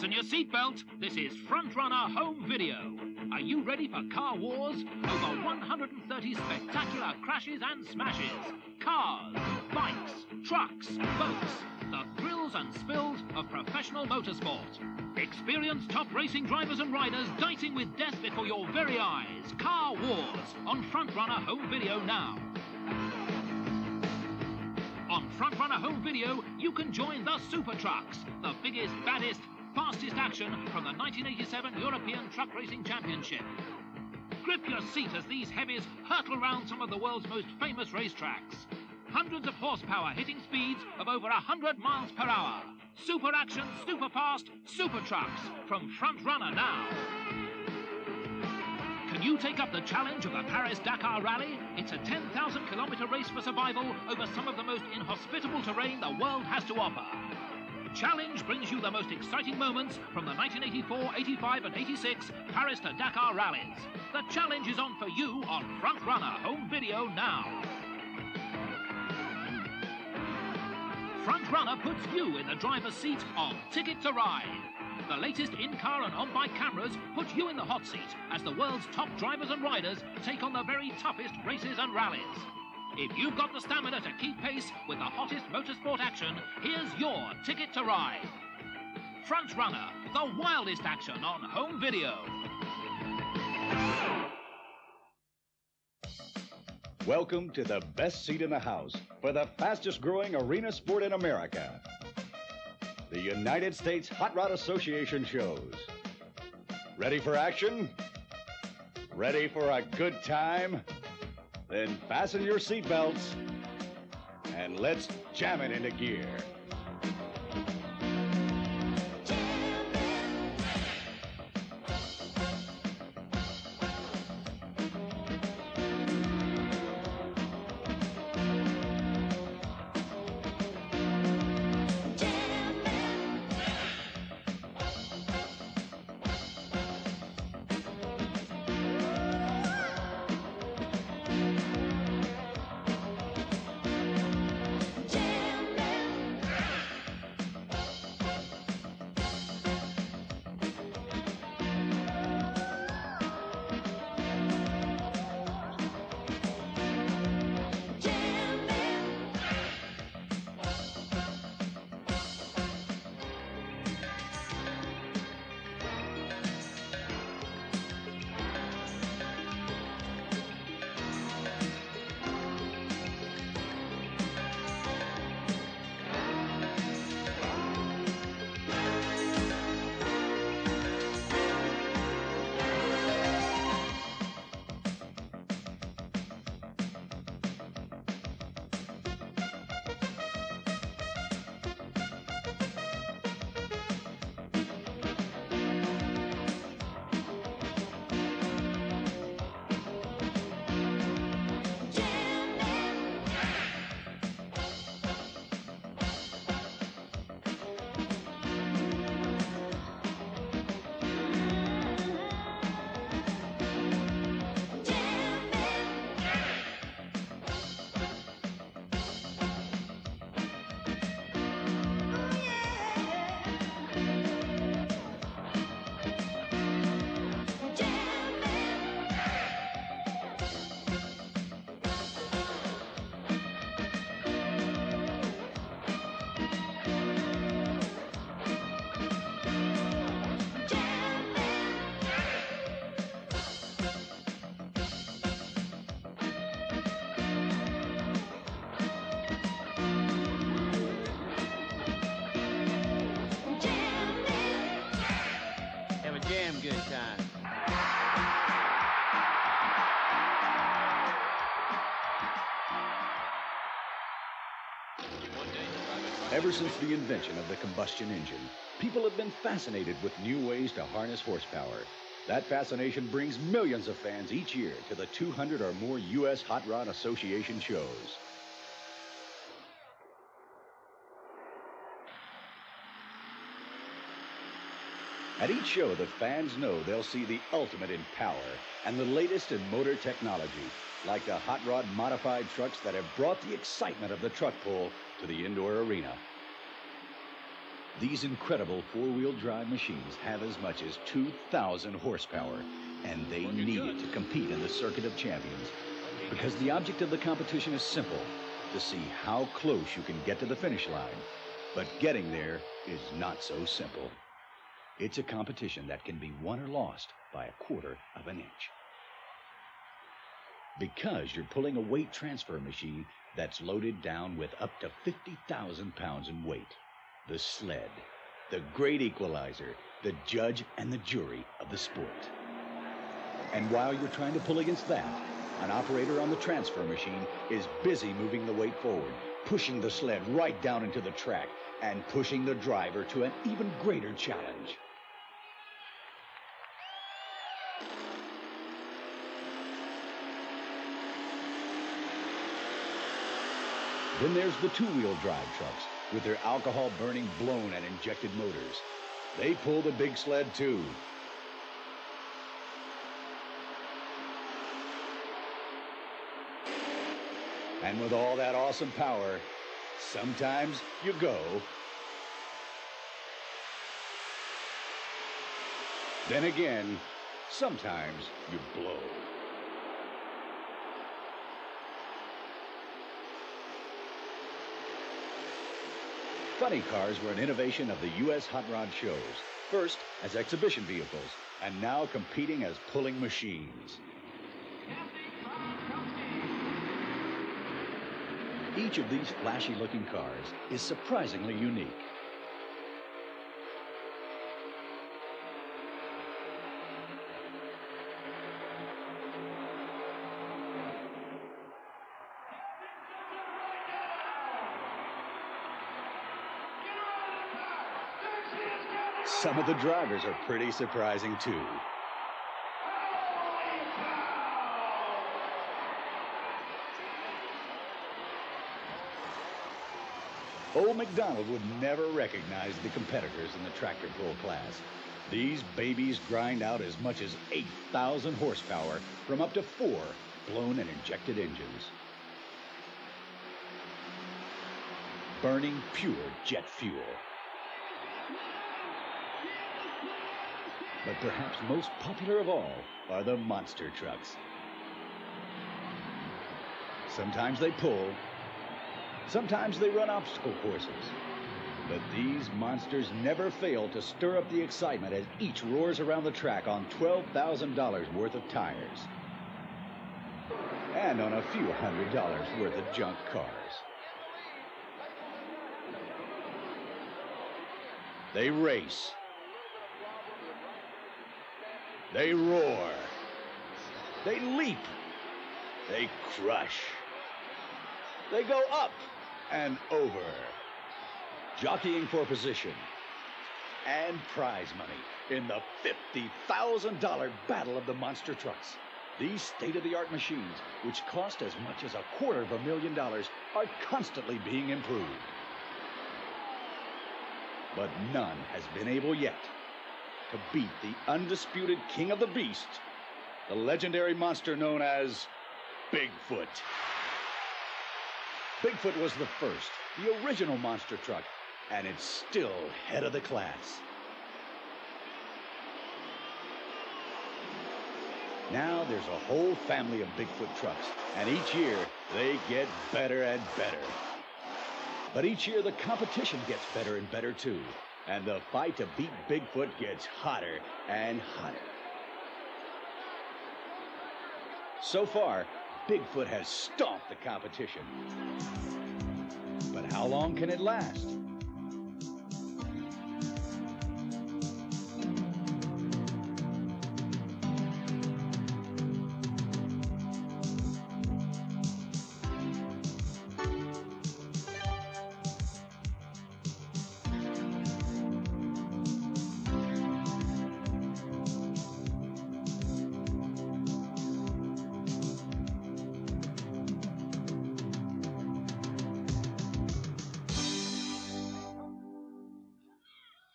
Fasten your seatbelt. This is Front Runner Home Video. Are you ready for car wars? Over 130 spectacular crashes and smashes. Cars, bikes, trucks, boats. The thrills and spills of professional motorsport. Experience top racing drivers and riders dicing with death before your very eyes. Car Wars on Front Runner Home Video now. On Front Runner Home Video, you can join the Super Trucks, the biggest, baddest, fastest action from the 1987 European Truck Racing Championship. Grip your seat as these heavies hurtle around some of the world's most famous racetracks. Hundreds of horsepower hitting speeds of over 100 miles per hour. Super action, super fast, Super Trucks from Front Runner now. Can you take up the challenge of the Paris-Dakar Rally? It's a 10,000-kilometer race for survival over some of the most inhospitable terrain the world has to offer. Challenge brings you the most exciting moments from the 1984, 85 and 86 Paris to Dakar rallies. The challenge is on for you on Front Runner Home Video now. Front Runner puts you in the driver's seat on Ticket to Ride. The latest in-car and on-bike cameras put you in the hot seat as the world's top drivers and riders take on the very toughest races and rallies. If you've got the stamina to keep pace with the hottest motorsport action, here's your Ticket to Ride. Front Runner, the wildest action on Home Video. Welcome to the best seat in the house for the fastest growing arena sport in America. The United States Hot Rod Association shows. Ready for action? Ready for a good time? Then fasten your seatbelts and let's jam it into gear. Damn good time. Ever since the invention of the combustion engine, people have been fascinated with new ways to harness horsepower. That fascination brings millions of fans each year to the 200 or more U.S. Hot Rod Association shows. At each show, the fans know they'll see the ultimate in power and the latest in motor technology, like the hot rod modified trucks that have brought the excitement of the truck pull to the indoor arena. These incredible four-wheel drive machines have as much as 2,000 horsepower, and they need it to compete in the Circuit of Champions. Because the object of the competition is simple, to see how close you can get to the finish line. But getting there is not so simple. It's a competition that can be won or lost by a quarter of an inch. Because you're pulling a weight transfer machine that's loaded down with up to 50,000 pounds in weight. The sled, the great equalizer, the judge and the jury of the sport. And while you're trying to pull against that, an operator on the transfer machine is busy moving the weight forward, pushing the sled right down into the track, and pushing the driver to an even greater challenge. Then there's the two-wheel drive trucks with their alcohol-burning blown and injected motors. They pull the big sled too. And with all that awesome power, sometimes you go. Then again, sometimes you blow. Funny cars were an innovation of the U.S. hot rod shows, first as exhibition vehicles, and now competing as pulling machines. Each of these flashy-looking cars is surprisingly unique. Some of the drivers are pretty surprising, too. Old MacDonald would never recognize the competitors in the tractor pull class. These babies grind out as much as 8,000 horsepower from up to 4 blown and injected engines. Burning pure jet fuel. But perhaps most popular of all are the monster trucks. Sometimes they pull, sometimes they run obstacle courses. But these monsters never fail to stir up the excitement as each roars around the track on $12,000 worth of tires. And on a few $100s worth of junk cars. They race. They roar. They leap. They crush. They go up and over, jockeying for position and prize money in the $50,000 battle of the monster trucks. These state-of-the-art machines, which cost as much as $250,000, are constantly being improved. But none has been able yet to beat the undisputed king of the beast, the legendary monster known as Bigfoot. Bigfoot was the first, the original monster truck, and it's still head of the class. Now there's a whole family of Bigfoot trucks, and each year they get better and better. But each year the competition gets better and better too. And the fight to beat Bigfoot gets hotter and hotter. So far, Bigfoot has stomped the competition. But how long can it last?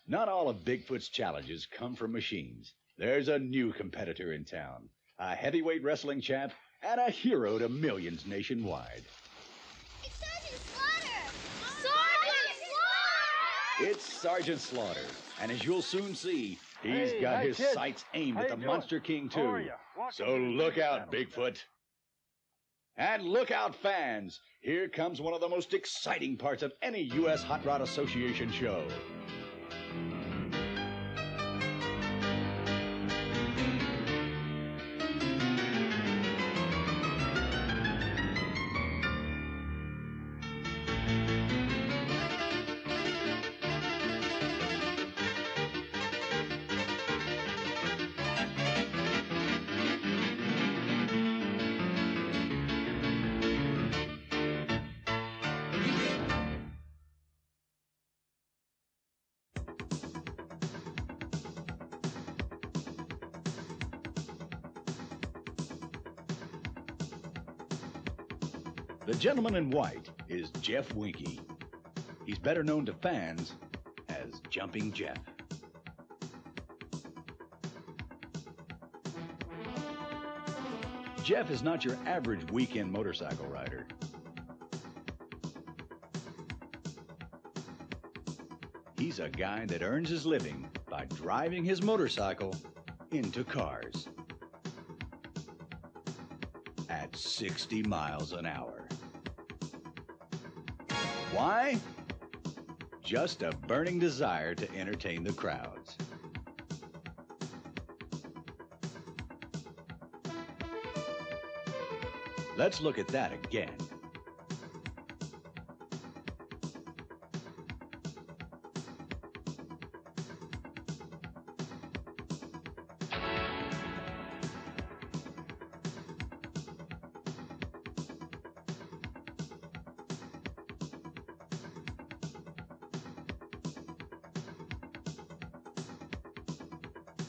Not all of Bigfoot's challenges come from machines. There's a new competitor in town, a heavyweight wrestling champ and a hero to millions nationwide. It's Sergeant Slaughter! Sergeant It's Sergeant Slaughter, and as you'll soon see, he's got his kid. sights aimed How at you the doing? Monster King, How are too. ya? Welcome So to the look out, battle. Bigfoot. And look out, fans. Here comes one of the most exciting parts of any U.S. Hot Rod Association show. The gentleman in white is Jeff Winky. He's better known to fans as Jumping Jeff. Jeff is not your average weekend motorcycle rider. He's a guy that earns his living by driving his motorcycle into cars at 60 miles an hour. Why? Just a burning desire to entertain the crowds. Let's look at that again.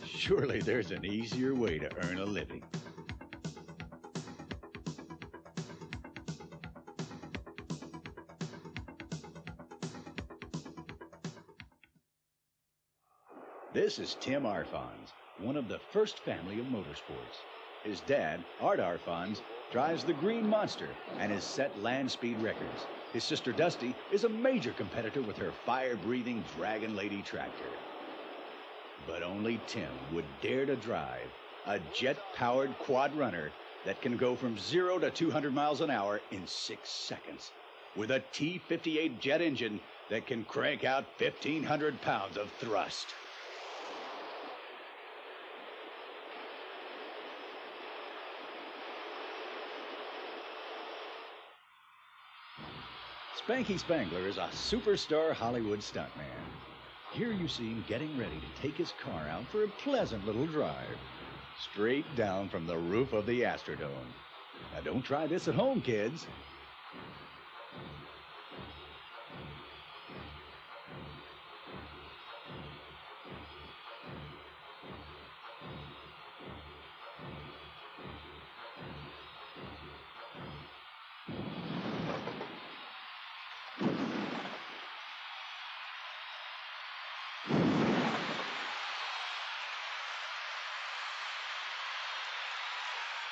Surely there's an easier way to earn a living. This is Tim Arfons, one of the first family of motorsports. His dad, Art Arfons, drives the Green Monster and has set land speed records. His sister Dusty is a major competitor with her fire-breathing Dragon Lady tractor. But only Tim would dare to drive a jet-powered quad runner that can go from 0 to 200 miles an hour in 6 seconds, with a T-58 jet engine that can crank out 1,500 pounds of thrust. Spanky Spangler is a superstar Hollywood stuntman. Here you see him getting ready to take his car out for a pleasant little drive, straight down from the roof of the Astrodome. Now don't try this at home, kids.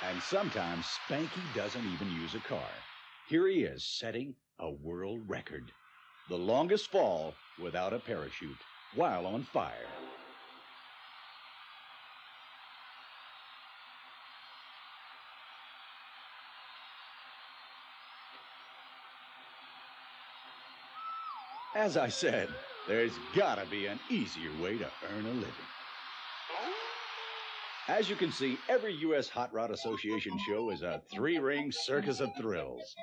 And sometimes Spanky doesn't even use a car. Here he is setting a world record. The longest fall without a parachute while on fire. As I said, there's gotta be an easier way to earn a living. As you can see, every U.S. Hot Rod Association show is a three-ring circus of thrills.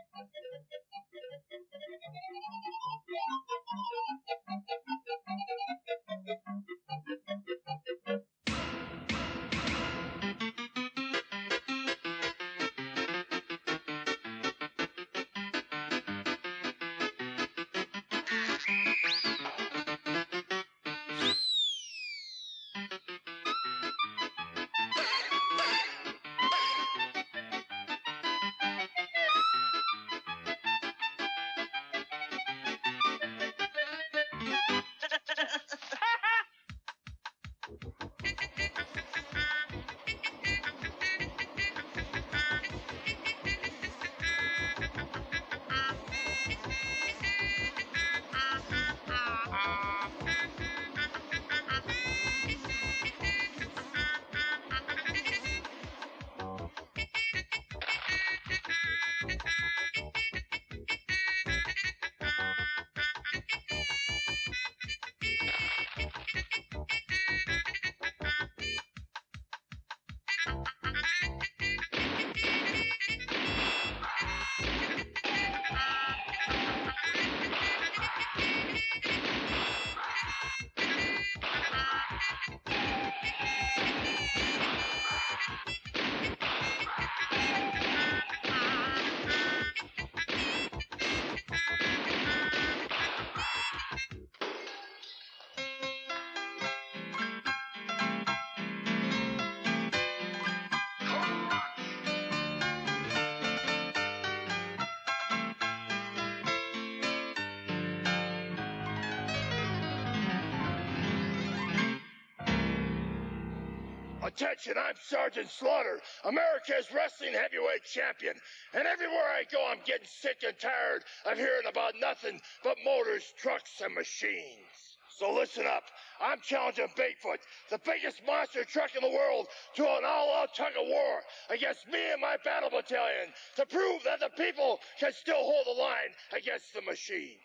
Attention, I'm Sergeant Slaughter, America's wrestling heavyweight champion. And everywhere I go, I'm getting sick and tired of hearing about nothing but motors, trucks, and machines. So listen up. I'm challenging Bigfoot, the biggest monster truck in the world, to an all-out tug of war against me and my battle battalion to prove that the people can still hold the line against the machine.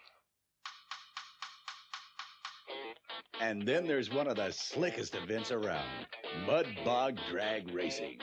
And then there's one of the slickest events around, Mud Bog Drag Racing.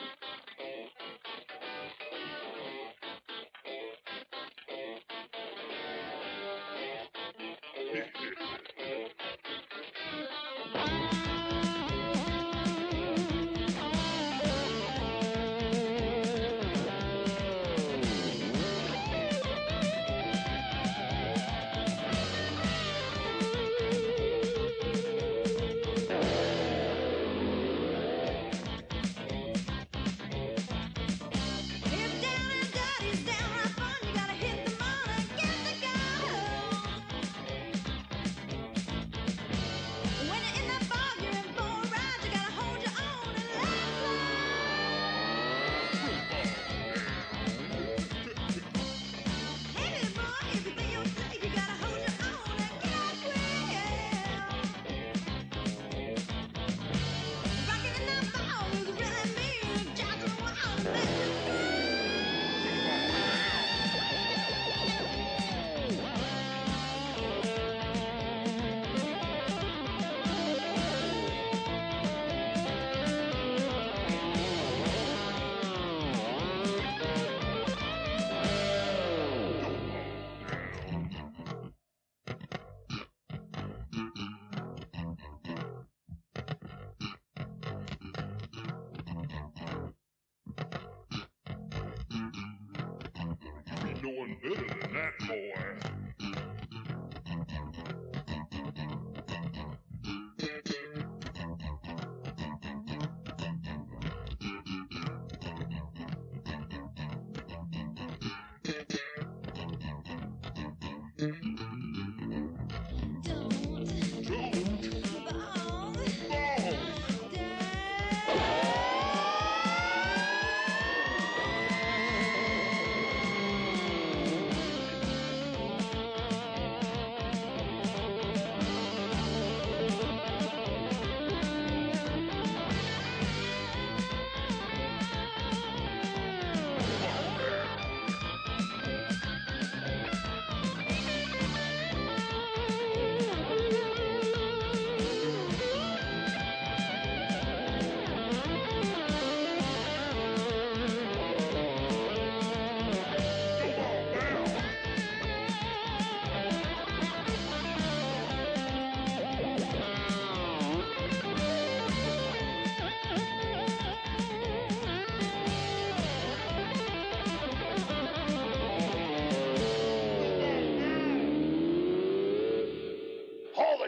Doing better than that, boy.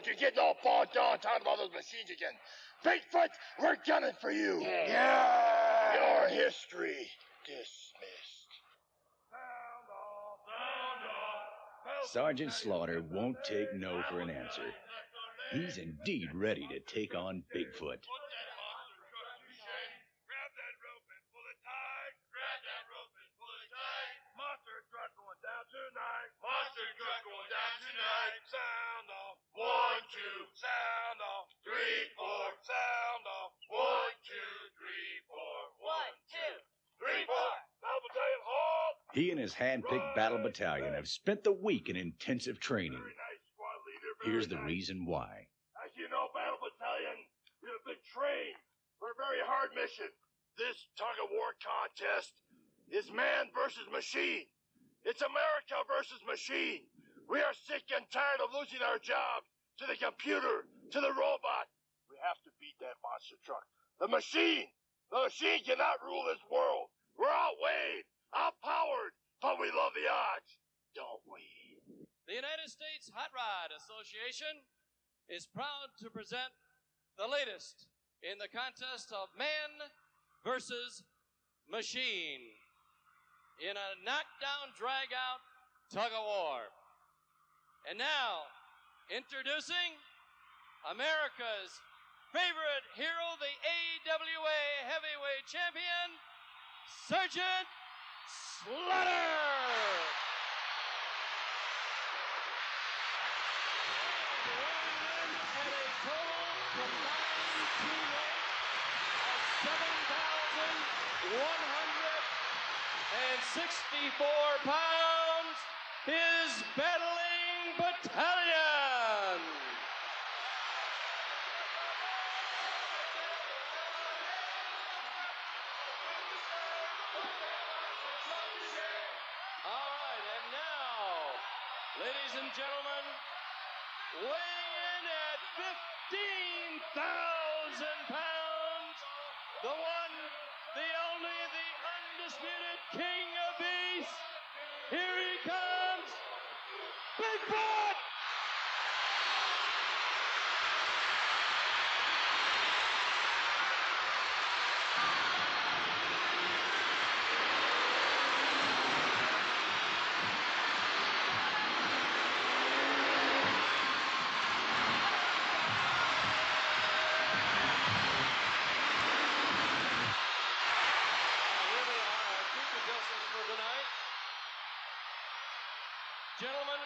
You're getting all bogged down talking about those machines again. Bigfoot, we're gunning for you. Yeah. Your history dismissed. Sergeant Slaughter won't take no for an answer. He's indeed ready to take on Bigfoot. Grab that rope and pull it tight. Grab that rope and pull it tight. Monster truck going down tonight. Monster truck going down tonight. Sound off. 1, 2. Sound off. 3, 4. Sound off. 1, 2, 3, 4. 1, 2, 3, 4. Battle battalion, halt. He and his hand-picked battle battalion have spent the week in intensive training. Very nice, squad leader. Here's the reason why. As you know, battle battalion, we have been trained for a very hard mission. This tug-of-war contest is man versus machine. It's America versus machine. We are sick and tired of losing our jobs to the computer, to the robot. We have to beat that monster truck. The machine cannot rule this world. We're outweighed, outpowered, but we love the odds, don't we? The United States Hot Rod Association is proud to present the latest in the contest of man versus machine in a knockdown, drag-out tug-of-war. And now, introducing America's favorite hero, the AWA heavyweight champion, Sergeant Slaughter. At a total combined team weight of 7,164 pounds, his battling battalion. All right, and now, ladies and gentlemen, weighing in at 15,000 pounds, the one, the only, the undisputed king of beasts. Here he comes, Bigfoot! Gentlemen,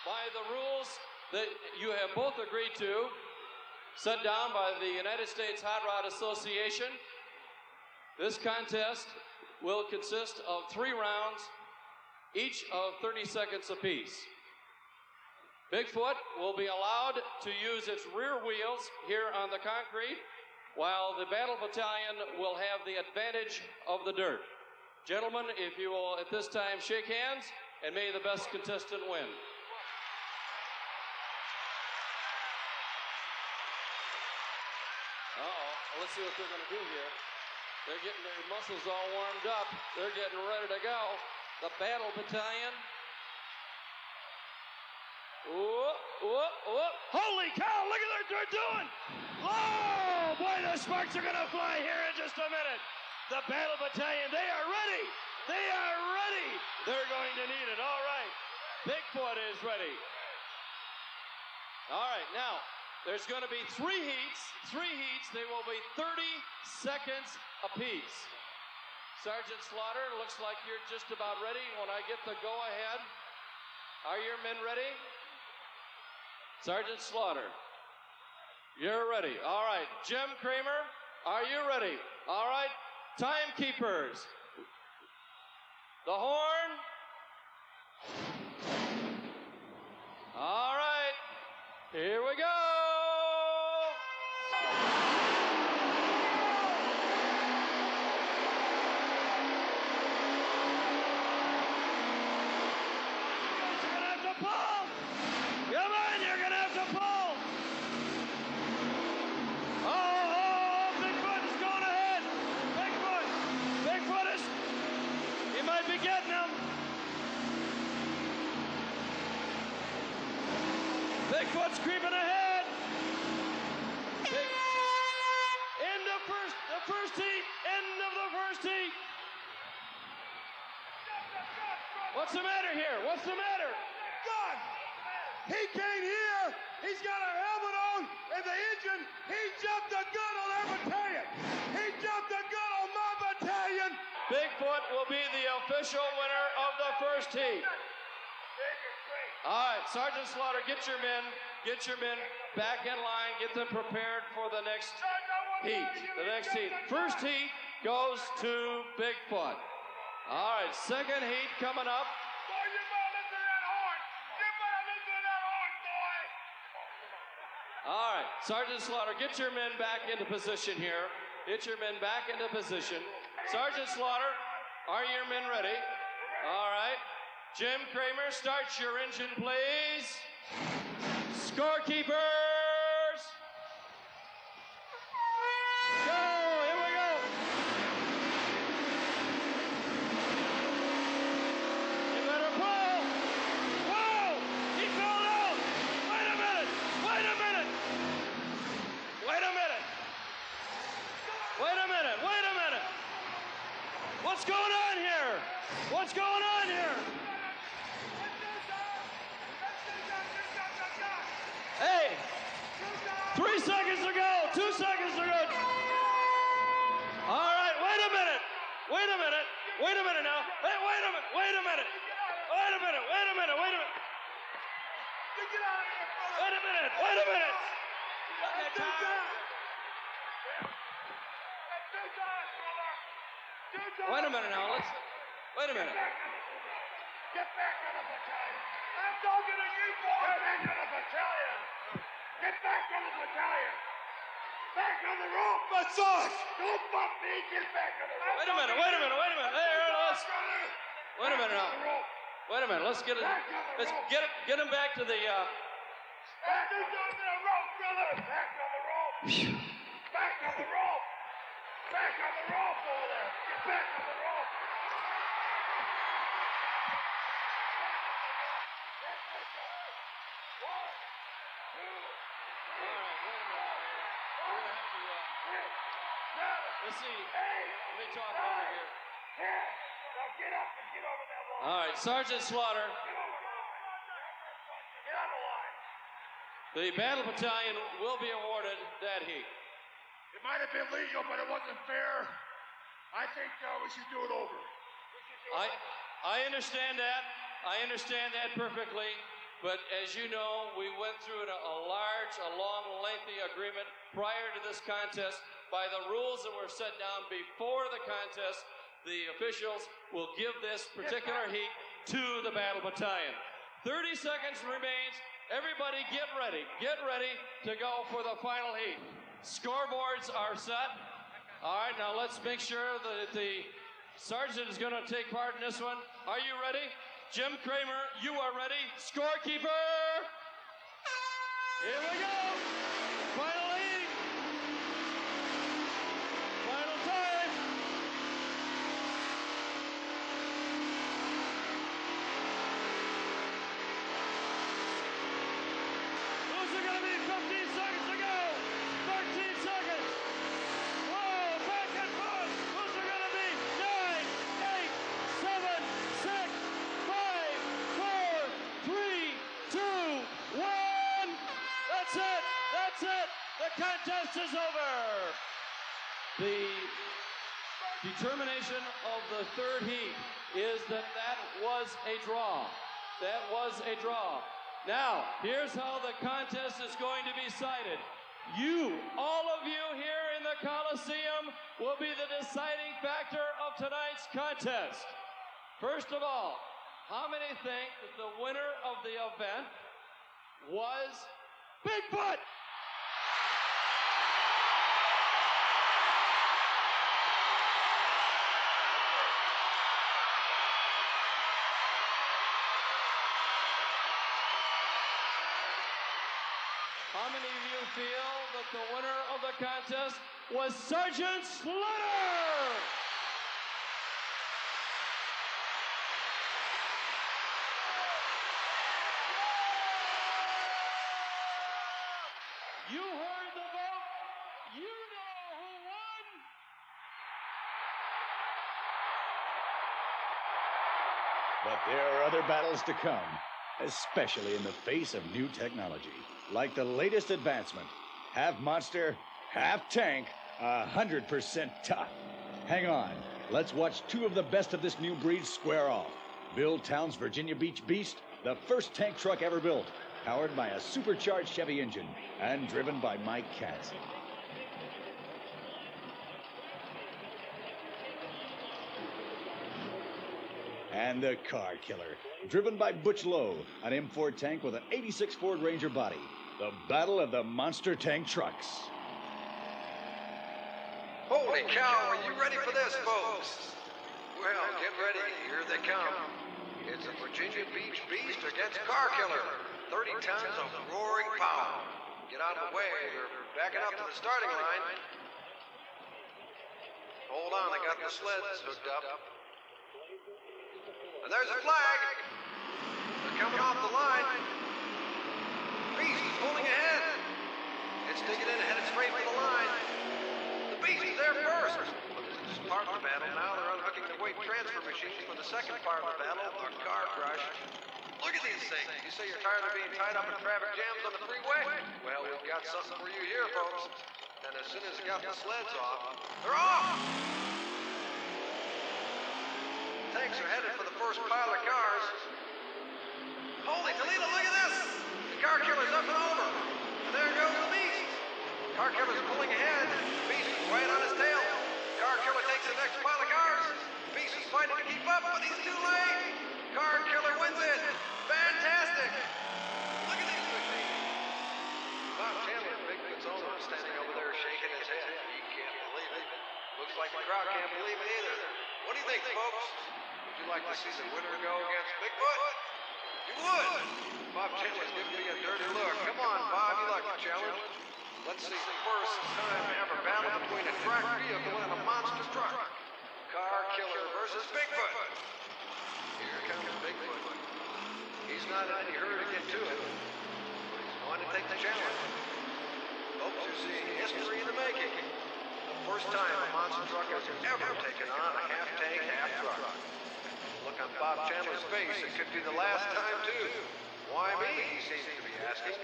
by the rules that you have both agreed to, set down by the United States Hot Rod Association, this contest will consist of 3 rounds, each of 30 seconds apiece. Bigfoot will be allowed to use its rear wheels here on the concrete, while the Battle Battalion will have the advantage of the dirt. Gentlemen, if you will at this time shake hands, and may the best contestant win. Well, let's see what they're going to do here. They're getting their muscles all warmed up. They're getting ready to go. The Battle Battalion. Whoop, whoop, whoop. Holy cow, look at what they're doing. Oh, boy, the sparks are going to fly here in just a minute. The Battle Battalion, they are ready. They are ready. They're going to need it. All right. Bigfoot is ready. All right. Now, there's going to be 3 heats. 3 heats. They will be 30 seconds apiece. Sergeant Slaughter, looks like you're just about ready when I get the go-ahead. Are your men ready? Sergeant Slaughter, you're ready. All right. Jim Kramer, are you ready? All right. Timekeepers. The horn. All right, here we go. You're gonna have to pull. Come on, you're gonna have to pull. Oh, Bigfoot is going ahead. Bigfoot is, he might be getting him. Bigfoot's creeping ahead. End of the first heat. End of the first heat. What's the matter here? What's the matter? Gun! He came here. He's got a helmet on and the engine. He jumped the gun on our battalion. He jumped the gun on my battalion. Bigfoot will be the official winner of the first heat. All right, Sergeant Slaughter, get your men back in line, get them prepared for the next heat. The next heat. First heat goes to Bigfoot. All right, second heat coming up. Boy, you better listen to that horn. You better listen to that horn, boy. All right, Sergeant Slaughter, get your men back into position here. Get your men back into position. Sergeant Slaughter, are your men ready? All right. Jim Kramer, start your engine, please. Scorekeepers. Go, here we go. You better pull. Whoa, he fell down. Wait a minute. What's going on here? What's going on here? Hey, 3 seconds to go. 2 seconds to go. All right, wait a minute. Wait a minute. Wait a minute now. Hey, wait a minute. Wait a minute. Wait a minute. Wait a minute. Wait a minute. Get out of here, brother. Wait a minute. Wait a minute. That's 2 times. That's 2 times, brother. 2 times. Wait a minute now. Let's. Wait a minute. Get back on the battalion. I'm talking to you, boy. Get back on the battalion. Get back on the battalion. Back on the rope. Massage. Don't bump me. Get back on the rope. Wait a minute. Wait a minute. Wait a minute. Hey, let's. Wait a minute now. Wait a minute. Let's get it. Let's get him back to the. Back on the rope, brother. Back on the rope. Back on the rope. Back on the rope over there. Get back on the rope. Let's see. Let me talk over here. Now get up and get over that line. All right, Sergeant Slaughter. Get on the line. The battle battalion will be awarded that heat. It might have been legal, but it wasn't fair. I think we should do it over. I understand that. I understand that perfectly. But as you know, we went through a long, lengthy agreement prior to this contest. By the rules that were set down before the contest, the officials will give this particular heat to the battle battalion. 30 seconds remains. Everybody get ready. Get ready to go for the final heat. Scoreboards are set. All right, now let's make sure that the sergeant is going to take part in this one. Are you ready? Jim Kramer, you are ready. Scorekeeper. Here we go. Final heat. Final time. Who's it going to be? 15 seconds to go. 13 seconds. Whoa, back and forth. Who's it going to be? 9, 8, 7, 6, 5, 4, 3, 2, 1. That's it. That's it. The contest is over. The determination of the third heat is that was a draw. That was a draw. Now, here's how the contest is going to be decided. You, all of you here in the Coliseum, will be the deciding factor of tonight's contest. First of all, how many think that the winner of the event was Bigfoot? How many of you feel that the winner of the contest was Sergeant Slaughter? You heard the vote. You know who won. But there are other battles to come, especially in the face of new technology, like the latest advancement. Half monster, half tank, 100% tough. Hang on, let's watch two of the best of this new breed square off. Bill Towns' Virginia Beach Beast, the first tank truck ever built, powered by a supercharged Chevy engine and driven by Mike Katz. And the Car Killer, driven by Butch Lowe, an M4 tank with an 86 Ford Ranger body. The Battle of the Monster Tank Trucks. Holy cow, are you ready for this, folks? Well, get ready, here they come. It's a Virginia Beach Beast against Car Killer. 30 tons of roaring power. Get out of the way, they're backing up to the starting line. Hold on, I got the sleds hooked up. And there's a flag. They're coming off the line. Beast is pulling ahead. It's digging in, headed straight for the line. The Beast is there first. But this is just part of the battle. Now they're unhooking the weight transfer machine for the second part of the battle, the car crush. Look at these things. You say you're tired of being tied up in traffic jams on the freeway? Well, we've got something for you here, folks. And as soon as he got the sleds off, they're off! Tanks are headed for the first pile of cars. Holy Toledo, look at this! The car killer's up and over. And there goes the Beast. Car killer's pulling ahead. Beast is right on his tail. Car killer takes the next pile of cars. Beast is fighting to keep up, but he's too late. Car killer wins it. Fantastic. Look at these machines. Bob Chandler, Bigfoot's owner, is standing over there shaking his head. He can't believe it. Looks like the crowd can't believe it either. What do you think, folks? Would you like to see the winner go against Bigfoot? You would. Bob Chandler's giving me a dirty look. Come on, Bob, you like a challenge? Let's see the first time ever battle between a track vehicle and a monster truck. Car killer versus Bigfoot. Here comes Bigfoot. He's not in any hurry to get to it, but he's going to take the challenge. Folks, you're seeing history in the making. The first time a monster truck has ever taken on a half-tank, half-truck. Look on Bob Chandler's face, it could be the last time, too. Why me, he seems to be asking.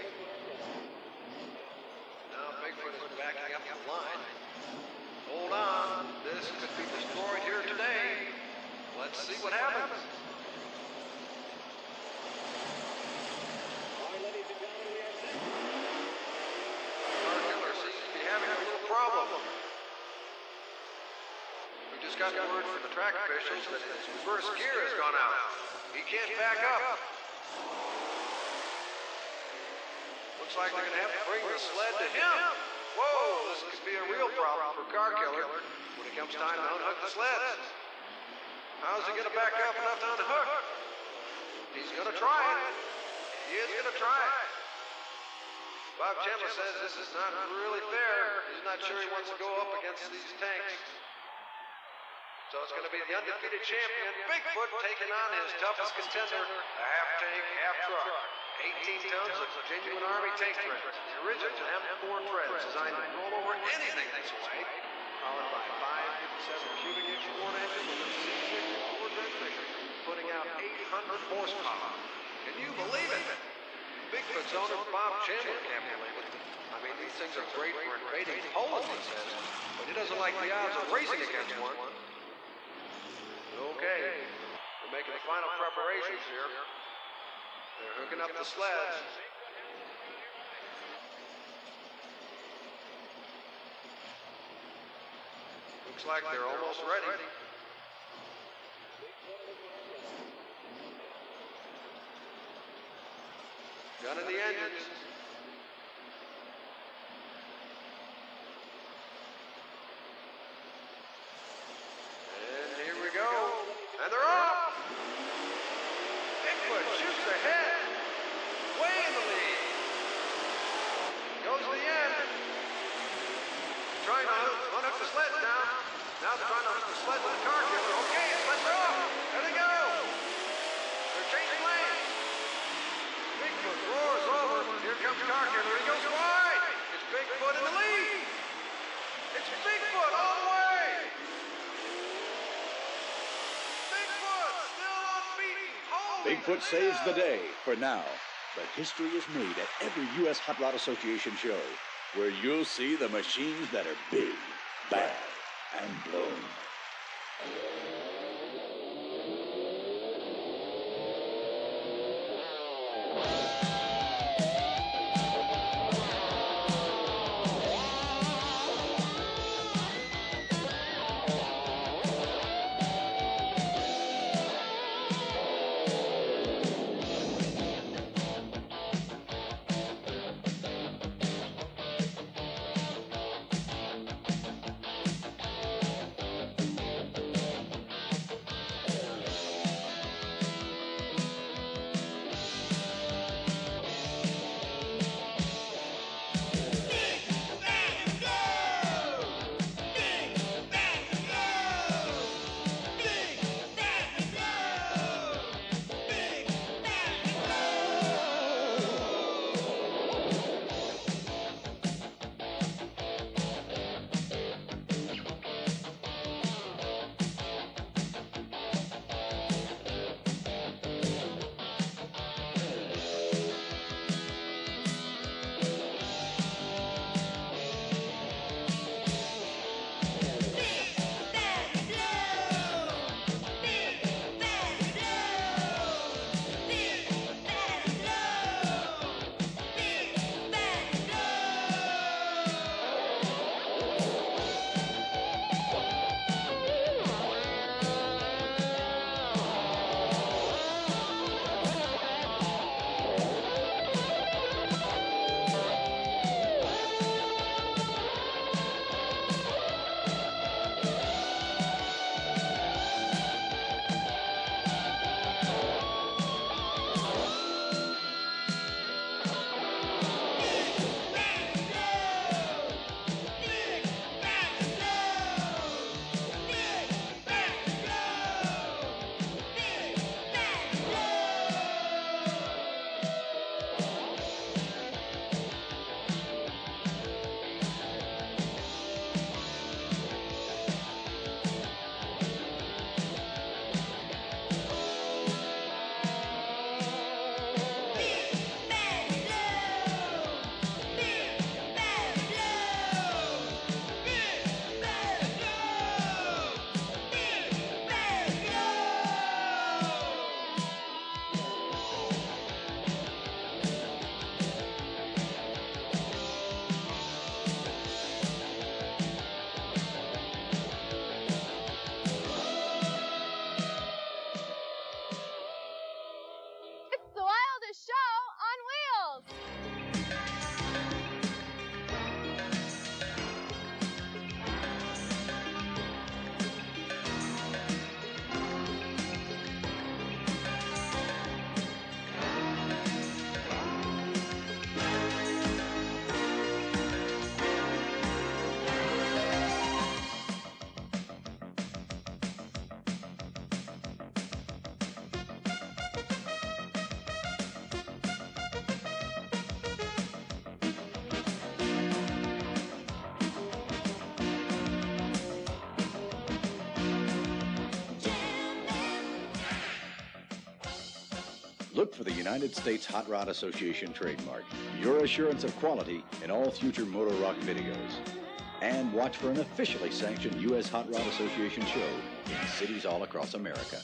Now Bigfoot is backing up the line. Hold on, this could be destroyed here today. Let's see what happens. Car killer seems to be having a little problem. We just got word from the track officials that his reverse gear has gone out. He can't back up. Looks like they're going to have to bring the sled to him. Whoa, this could be a real problem for Car Killer when it comes time to unhook the sleds. How's he going to back up enough to unhook? He's going to try it. He is going to try it. Bob Chandler says this is not really fair. He's not sure he wants to go up against these tanks. So it's going to be the undefeated champion, Bigfoot, taking on his toughest contender, a half-tank, half-truck. 18 tons of genuine Army tank treads. The original M4 treads designed to roll over anything this way. Powered by 557 cubic inch Ford engine with a C6 forward transmission, putting out 800 horsepower. Can you believe it? Bigfoot's owner, Bob Chandler, can't believe it. I mean, these things are great for invading Poland, he says, but he doesn't like the odds of racing against one. Okay, we're making the final preparations here. They're hooking up the sleds. Looks like they're almost ready. Gunning the engines. And here we go. And they're off! Bigfoot shoots ahead. Way in the lead. Goes to the end. Trying to unhook the sleds now. Now they're trying to unhook the sled with the car killer. Okay, sleds are off. There they go. They're changing lanes. Bigfoot roars over. Here comes the car killer. He goes wide. It's Bigfoot in the lead. It's Bigfoot all the way. Bigfoot still unbeaten. Holy Bigfoot saves the day for now. But history is made at every U.S. Hot Rod Association show, where you'll see the machines that are big, bad, and blown. Look for the United States Hot Rod Association trademark, your assurance of quality in all future Motor Rock videos. And watch for an officially sanctioned U.S. Hot Rod Association show in cities all across America.